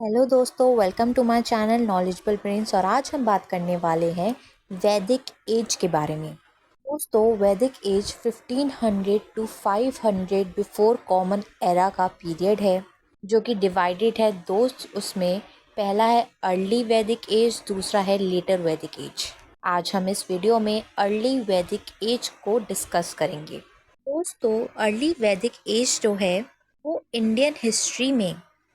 Hello दोस्तों, welcome to my channel knowledgeable brains. और आज हम बात करने वाले हैं वैदिक एज के बारे में। दोस्तों, वैदिक age 1500 to 500 before common era का पीरियड है, जो कि डिवाइडेड है दो उसमें। पहला है अर्ली वैदिक एज, दूसरा है लेटर वैदिक एज। आज हम इस वीडियो में अर्ली वैदिक एज को डिस्कस करेंगे। दोस्तों, अर्ली वैदिक एज जो है वो इंडियन हिस्ट्री में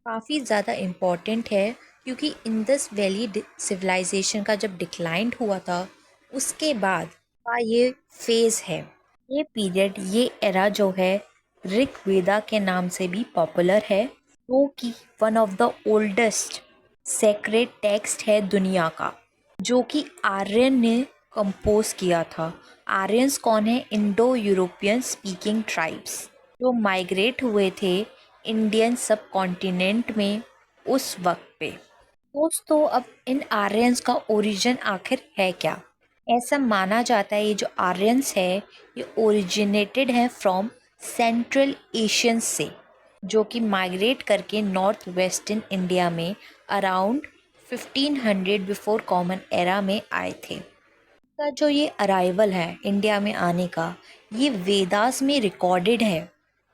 काफ़ी ज़्यादा इम्पॉर्टेंट है, क्योंकि इंडस वैली सिविलाइजेशन का जब डिक्लाइन हुआ था उसके बाद का ये फेज़ है। ये पीरियड, ये एरा जो है ऋग वेदा के नाम से भी पॉपुलर है, जो कि one of the oldest sacred text है दुनिया का, जो कि आर्यन ने कंपोज किया था। आर्यंस कौन है? इंडो यूरोपियन स्पीकिंग ट्राइब्स जो माइग्रेट हुए थे इंडियन सब कॉन्टिनेंट में उस वक्त पे। दोस्तों, अब इन आर्यंस का ओरिजिन आखिर है क्या? ऐसा माना जाता है ये जो आर्यंस है ये ओरिजिनेटेड है फ्रॉम सेंट्रल एशियंस से, जो कि माइग्रेट करके नॉर्थ वेस्टर्न इंडिया में अराउंड 1500 बिफोर कॉमन एरा में आए थे। का जो ये अराइवल है इंडिया में आने का, ये वेदास में रिकॉर्डेड है।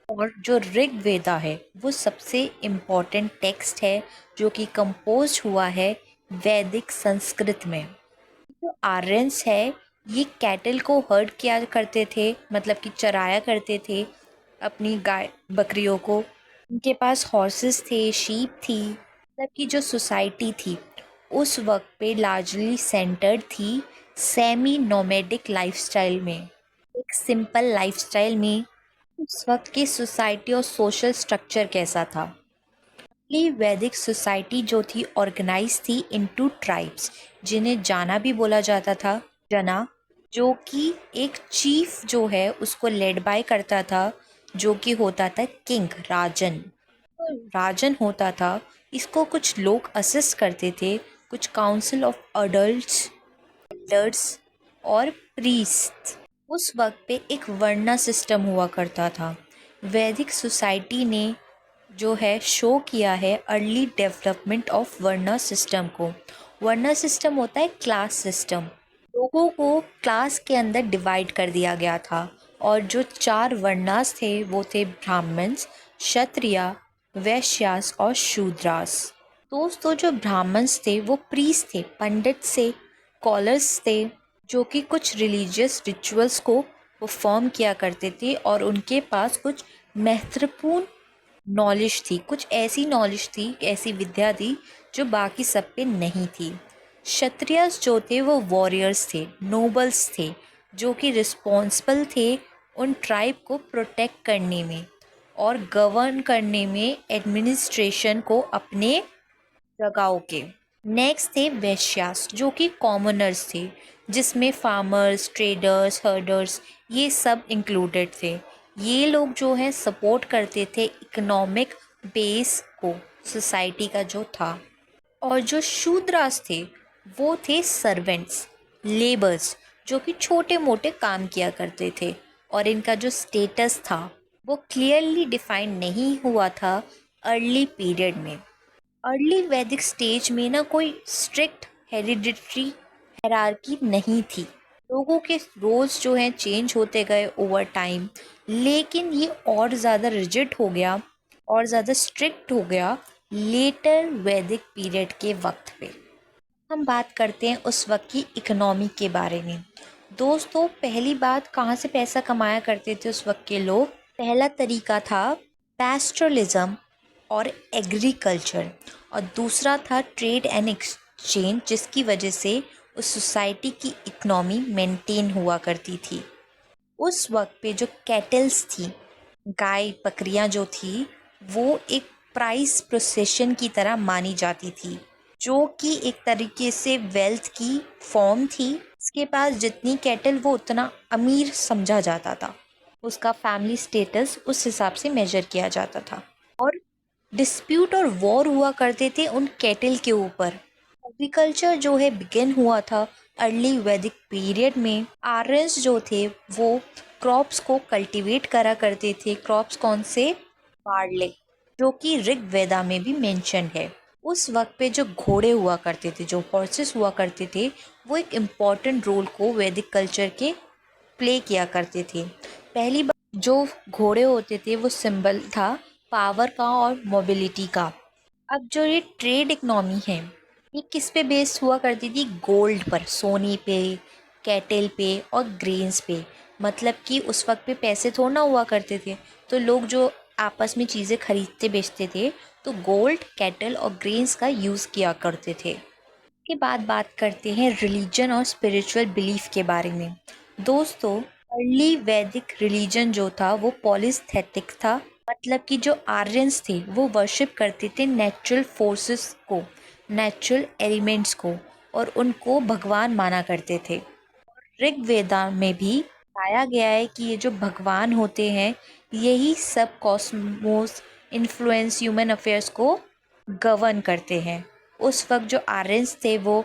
और जो ऋग वेदा है वो सबसे इम्पॉर्टेंट टेक्स्ट है, जो कि कंपोज हुआ है वैदिक संस्कृत में। जो आर्यंस है ये कैटल को हर्ड किया करते थे, मतलब कि चराया करते थे अपनी गाय बकरियों को। उनके पास हॉर्सेस थे, शीप थी। मतलब कि जो सोसाइटी थी उस वक्त पे लार्जली सेंटर्ड थी सेमी नोमैडिक लाइफस्टाइल में, एक सिंपल लाइफस्टाइल में। उस वक्त की सोसाइटी और सोशल स्ट्रक्चर कैसा था? ये वैदिक सोसाइटी जो थी ऑर्गेनाइज थी इनटू ट्राइब्स, जिन्हें जाना भी बोला जाता था। जना, जो कि एक चीफ जो है उसको लेड बाय करता था, जो कि होता था किंग, राजन। तो राजन होता था, इसको कुछ लोग असिस्ट करते थे, कुछ काउंसिल ऑफ अडल्ट्स, एल्डर्स और प्रीस्ट। उस वक्त पे एक वर्ना सिस्टम हुआ करता था। वैदिक सोसाइटी ने जो है शो किया है early development of varna system को। वर्ना सिस्टम होता है क्लास सिस्टम। लोगों को क्लास के अंदर डिवाइड कर दिया गया था, और जो चार वर्णास थे वो थे ब्राह्मण्स, क्षत्रिय, वैश्यास और शूद्रास। दोस्तों, जो ब्राह्मण्स थे वो प्रीस्ट थे, पंडित से, स्कॉलर्स थे, जो कि कुछ रिलीजियस रिचुअल्स को परफॉर्म किया करते थे, और उनके पास कुछ महत्वपूर्ण नॉलेज थी, कुछ ऐसी नॉलेज थी, ऐसी विद्या थी जो बाकी सब पे नहीं थी। क्षत्रियस जो थे वो वॉरियर्स थे, नोबल्स थे, जो कि रिस्पॉन्सिबल थे उन ट्राइब को प्रोटेक्ट करने में और गवर्न करने में, एडमिनिस्ट्रेशन को अपने जगहों के। नेक्स्ट थे वैश्यास, जो कि कॉमनर्स थे, जिसमें फार्मर्स, ट्रेडर्स, हर्डर्स ये सब इंक्लूडेड थे। ये लोग जो है सपोर्ट करते थे इकोनॉमिक बेस को, सोसाइटी का जो था। और जो शूद्रास थे वो थे सर्वेंट्स, लेबर्स, जो कि छोटे मोटे काम किया करते थे, और इनका जो स्टेटस था वो क्लियरली डिफाइन नहीं हुआ था अर्ली पीरियड में। अर्ली वैदिक स्टेज में ना कोई स्ट्रिक्ट हेरिडिटरी हायरार्की नहीं थी। लोगों के रोल्स जो हैं चेंज होते गए ओवर टाइम, लेकिन ये और ज़्यादा रिजिड हो गया और ज़्यादा स्ट्रिक्ट हो गया लेटर वैदिक पीरियड के वक्त पे। हम बात करते हैं उस वक्त की इकोनॉमी के बारे में। दोस्तों, पहली बात, कहाँ से पैसा कमाया करते थे उस वक्त के लोग? पहला तरीका था पैस्टरलिज्म और एग्रीकल्चर, और दूसरा था ट्रेड एंड एक्सचेंज, जिसकी वजह से उस सोसाइटी की इकोनॉमी मेंटेन हुआ करती थी। उस वक्त पे जो कैटल्स थी, गाय बकरियां जो थी, वो एक प्राइस प्रोसेशन की तरह मानी जाती थी, जो कि एक तरीके से वेल्थ की फॉर्म थी। उसके पास जितनी कैटल वो उतना अमीर समझा जाता था, उसका फैमिली स्टेटस उस हिसाब से मेजर किया जाता था। और डिस्प्यूट और वॉर हुआ करते थे उन कैटल के ऊपर। एग्रीकल्चर जो है बिगिन हुआ था अर्ली वैदिक पीरियड में। आर्यंस जो थे वो क्रॉप्स को कल्टीवेट करा करते थे। क्रॉप्स कौन से? बार्ले, जो कि ऋग वेदा में भी मेंशन है। उस वक्त पे जो घोड़े हुआ करते थे, जो हॉर्सेस हुआ करते थे, वो एक इम्पॉर्टेंट रोल को वैदिक कल्चर के प्ले किया करते थे। पहली बार जो घोड़े होते थे वो सिंबल था पावर का और मोबिलिटी का। अब जो ये ट्रेड इकनॉमी है, ये किस पे बेस्ड हुआ करती थी? गोल्ड पर, सोने पे, कैटल पे और ग्रेन्स पे। मतलब कि उस वक्त पे पैसे थोड़ा ना हुआ करते थे, तो लोग जो आपस में चीज़ें खरीदते बेचते थे, तो गोल्ड, कैटल और ग्रेन्स का यूज़ किया करते थे। के बाद बात करते हैं रिलीजन और स्पिरिचुअल बिलीफ के बारे में। दोस्तों, अर्ली वैदिक रिलीजन जो था वो पॉलीस्थेटिक था। मतलब कि जो आर्यंस थे वो वर्शिप करते थे नेचुरल फोर्सेस को, नेचुरल एलिमेंट्स को, और उनको भगवान माना करते थे। ऋग्वेदा में भी बताया गया है कि ये जो भगवान होते हैं, यही सब कॉस्मोस इन्फ्लुएंस ह्यूमन अफेयर्स को गवर्न करते हैं। उस वक्त जो आर्यंस थे वो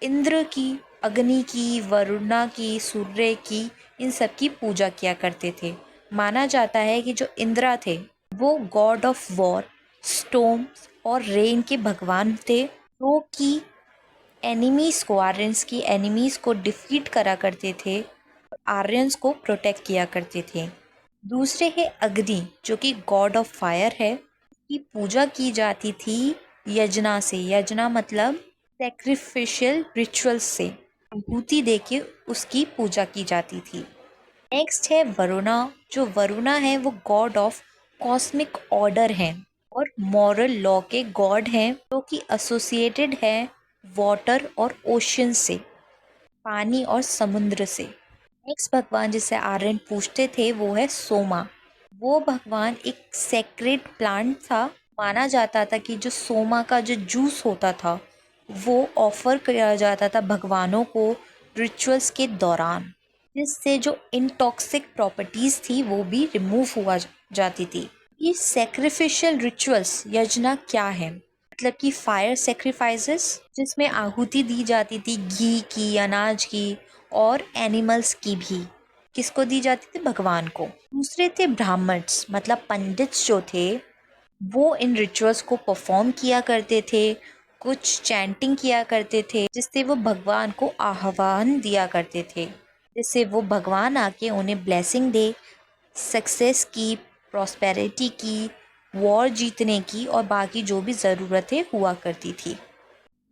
इंद्र की, अग्नि की, वरुणा की, सूर्य की, इन सब की पूजा किया करते थे। माना जाता है कि जो इंद्रा थे वो गॉड ऑफ वॉर, स्टॉर्म्स और रेन के भगवान थे, जो कि एनिमीज को, आर्यंस की एनिमीज को डिफीट करा करते थे, आर्यंस को प्रोटेक्ट किया करते थे। दूसरे है अग्नि, जो कि गॉड ऑफ फायर है, की पूजा की जाती थी यजना से। यजना मतलब सैक्रिफिशियल रिचुअल्स से आहुति देके उसकी पूजा की जाती थी। नेक्स्ट है वरुणा। जो वरुणा है वो गॉड ऑफ कॉस्मिक ऑर्डर हैं और मॉरल लॉ के गॉड हैं, जो कि एसोसिएटेड है वाटर और ओशन से, पानी और समुद्र से। नेक्स्ट भगवान जिसे आर्यन पूछते थे वो है सोमा। वो भगवान एक सेक्रेड प्लांट था। माना जाता था कि जो सोमा का जो जूस होता था वो ऑफर किया जाता था भगवानों को रिचुअल्स के दौरान, जिससे जो इंटॉक्सिक प्रॉपर्टीज थी वो भी रिमूव हुआ जाती थी। ये सेक्रिफिशियल रिचुअल्स यजना क्या है? मतलब कि फायर सेक्रीफाइसेस, जिसमें आहुति दी जाती थी घी की, अनाज की और एनिमल्स की भी। किसको दी जाती थी? भगवान को। दूसरे थे ब्राह्मण्स, मतलब पंडित्स जो थे वो इन रिचुअल्स को परफॉर्म किया करते थे, कुछ चैंटिंग किया करते थे, जिससे वो भगवान को आह्वान दिया करते थे, जिससे वो भगवान आके उन्हें ब्लेसिंग दे, सक्सेस की, प्रॉस्पेरिटी की, वॉर जीतने की और बाकी जो भी ज़रूरतें हुआ करती थी।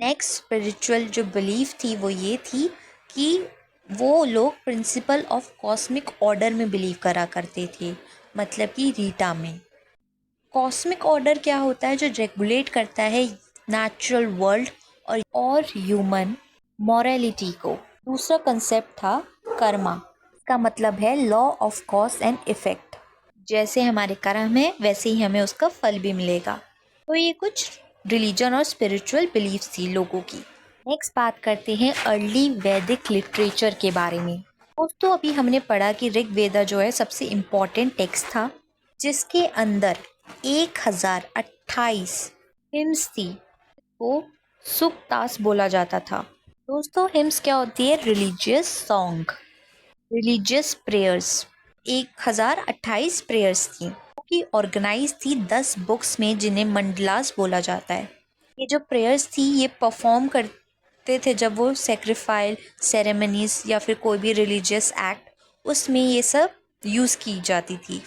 नेक्स्ट स्पिरिचुअल जो बिलीफ थी वो ये थी कि वो लोग प्रिंसिपल ऑफ कॉस्मिक ऑर्डर में बिलीव करा करते थे, मतलब कि रीटा में। कॉस्मिक ऑर्डर क्या होता है? जो रेगुलेट करता है नेचुरल वर्ल्ड और ह्यूमन मॉरलिटी को। दूसरा कंसेप्ट था कर्मा। इसका मतलब है law of cause and effect. जैसे हमारे कर्म है वैसे ही हमें उसका फल भी मिलेगा। तो ये कुछ रिलीजन और स्पिरिचुअल बिलीफ्स थी लोगों की। नेक्स्ट बात करते हैं अर्ली वैदिक लिटरेचर के बारे में। दोस्तों, अभी हमने पढ़ा कि ऋग्वेदा जो है सबसे इम्पोर्टेंट टेक्स्ट था, जिसके अंदर 1028 हिम्स थी, को सुक्तास बोला जाता था। दोस्तों, हिम्स क्या होती है? Religious song, religious prayers. 1028 prayers थी, कि ऑर्गेनाइज थी 10 बुक्स में, जिन्हें मंडलास बोला जाता है। ये जो प्रेयर्स थी ये परफॉर्म करते थे जब वो सेक्रीफाइल सेरेमनीज या फिर कोई भी रिलीजियस एक्ट, उसमें ये सब यूज़ की जाती थी।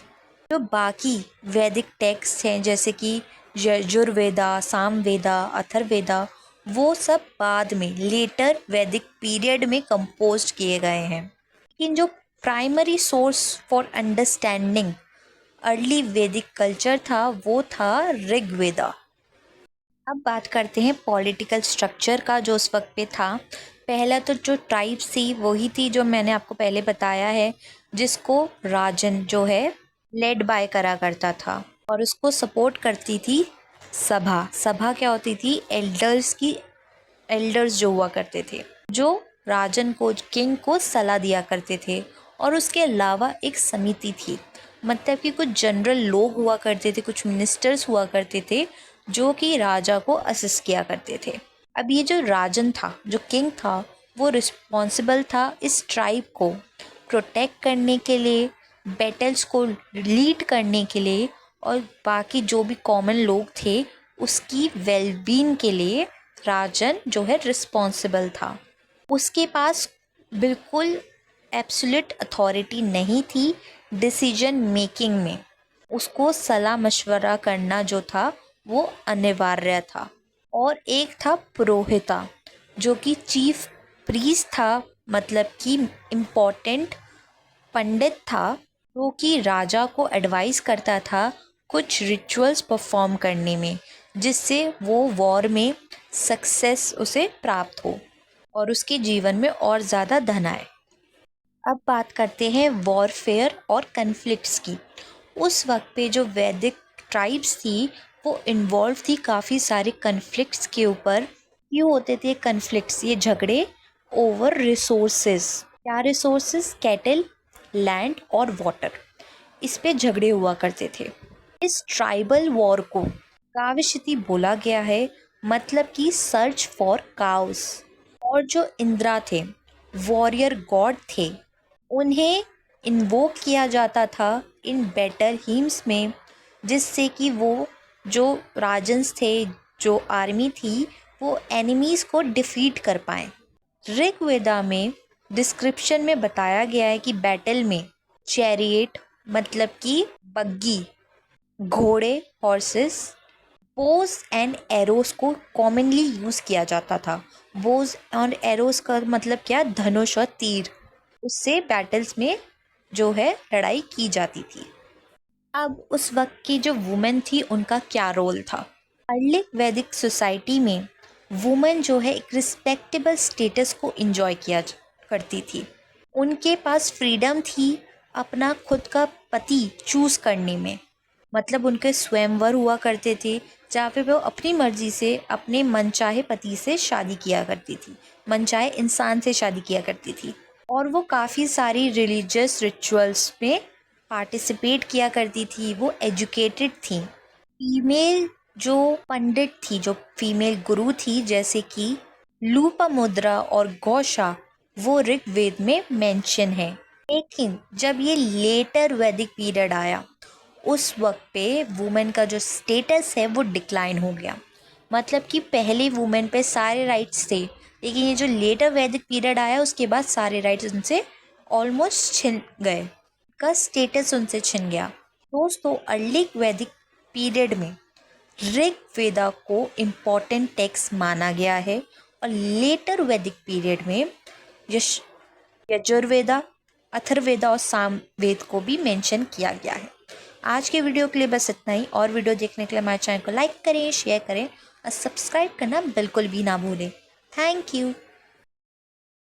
जो बाकी वैदिक टेक्स्ट हैं जैसे कि यजुर्वेदा, सामवेदा, अथर्ववेदा, वो सब बाद में लेटर वैदिक पीरियड में कंपोज किए गए हैं। लेकिन जो primary source for understanding early वैदिक कल्चर था वो था ऋग्वेदा। अब बात करते हैं पॉलिटिकल स्ट्रक्चर का जो उस वक्त पे था। पहला तो जो ट्राइब्स थी वही थी जो मैंने आपको पहले बताया है, जिसको राजन जो है लेड बाय करा करता था, और उसको सपोर्ट करती थी सभा। सभा क्या होती थी? एल्डर्स की, एल्डर्स जो हुआ करते थे, जो राजन को, किंग को सलाह दिया करते थे। और उसके अलावा एक समिति थी, मतलब कि कुछ जनरल लोग हुआ करते थे, कुछ मिनिस्टर्स हुआ करते थे, जो कि राजा को असिस्ट किया करते थे। अब ये जो राजन था, जो किंग था, वो रिस्पॉन्सिबल था इस ट्राइब को प्रोटेक्ट करने के लिए, बैटल्स को लीड करने के लिए, और बाकी जो भी कॉमन लोग थे उसकी वेलबींग के लिए राजन जो है रिस्पॉन्सिबल था। उसके पास बिल्कुल एब्सोल्यूट अथॉरिटी नहीं थी डिसीजन मेकिंग में। उसको सलाह मशवरा करना जो था वो अनिवार्य था। और एक था पुरोहिता जो कि चीफ प्रीस्ट था, मतलब कि इम्पोर्टेंट पंडित था, जो कि राजा को एडवाइस करता था कुछ रिचुअल्स परफॉर्म करने में, जिससे वो वॉर में सक्सेस उसे प्राप्त हो और उसके जीवन में और ज़्यादा धन आए। अब बात करते हैं वॉरफेयर और कन्फ्लिक्ट्स की। उस वक्त पे जो वैदिक ट्राइब्स थी वो इन्वॉल्व थी काफ़ी सारे कन्फ्लिक्ट्स के ऊपर। क्यों होते थे कन्फ्लिक्ट्स? ये झगड़े ओवर रिसोर्सेज। क्या रिसोर्सेज? कैटल, लैंड और वाटर। इस पे झगड़े हुआ करते थे। इस ट्राइबल वॉर को काविशति बोला गया है, मतलब कि सर्च फॉर काउस। और जो इंद्रा थे, वॉरियर गॉड थे, उन्हें इन्वोक किया जाता था इन बैटल हीम्स में, जिससे कि वो जो राजन्स थे, जो आर्मी थी, वो एनिमीज़ को डिफीट कर पाएँ। ऋग्वेदा में डिस्क्रिप्शन में बताया गया है कि बैटल में चैरियट मतलब कि बग्गी, घोड़े, हॉर्सेस, बोज एंड एरोस को कॉमनली यूज़ किया जाता था। बोज और एरोस का मतलब क्या? धनुष और तीर। उससे बैटल्स में जो है लड़ाई की जाती थी। अब उस वक्त की जो वुमेन थी उनका क्या रोल था? अर्ली वैदिक सोसाइटी में वुमेन जो है एक रिस्पेक्टेबल स्टेटस को एंजॉय किया करती थी। उनके पास फ्रीडम थी अपना खुद का पति चूज़ करने में। मतलब उनके स्वयंवर हुआ करते थे जहाँ पे वो अपनी मर्जी से अपने मनचाहे पति से शादी किया करती थी, मनचाहे इंसान से शादी किया करती थी। और वो काफ़ी सारी रिलीजियस रिचुअल्स में पार्टिसिपेट किया करती थी। वो एजुकेटेड थी। फीमेल जो पंडित थी, जो फीमेल गुरु थी, जैसे कि लूपामुद्रा और गौशा, वो ऋग्वेद में मेंशन है। लेकिन जब ये लेटर वैदिक पीरियड आया, उस वक्त पे वुमेन का जो स्टेटस है वो डिक्लाइन हो गया। मतलब कि पहले वुमेन पे सारे राइट्स थे, लेकिन ये जो लेटर वैदिक पीरियड आया उसके बाद सारे राइट्स उनसे ऑलमोस्ट छिन गए, का स्टेटस उनसे छिन गया। दोस्तों, अर्ली वैदिक पीरियड में ऋग्वेदा को इम्पॉर्टेंट टेक्स्ट माना गया है और लेटर वैदिक पीरियड में यजुर्वेदा, अथर्ववेदा और सामवेद को भी मेंशन किया गया है। आज के वीडियो के लिए बस इतना ही। और वीडियो देखने के लिए हमारे चैनल को लाइक करें, शेयर करें और सब्सक्राइब करना बिल्कुल भी ना भूलें। Thank you.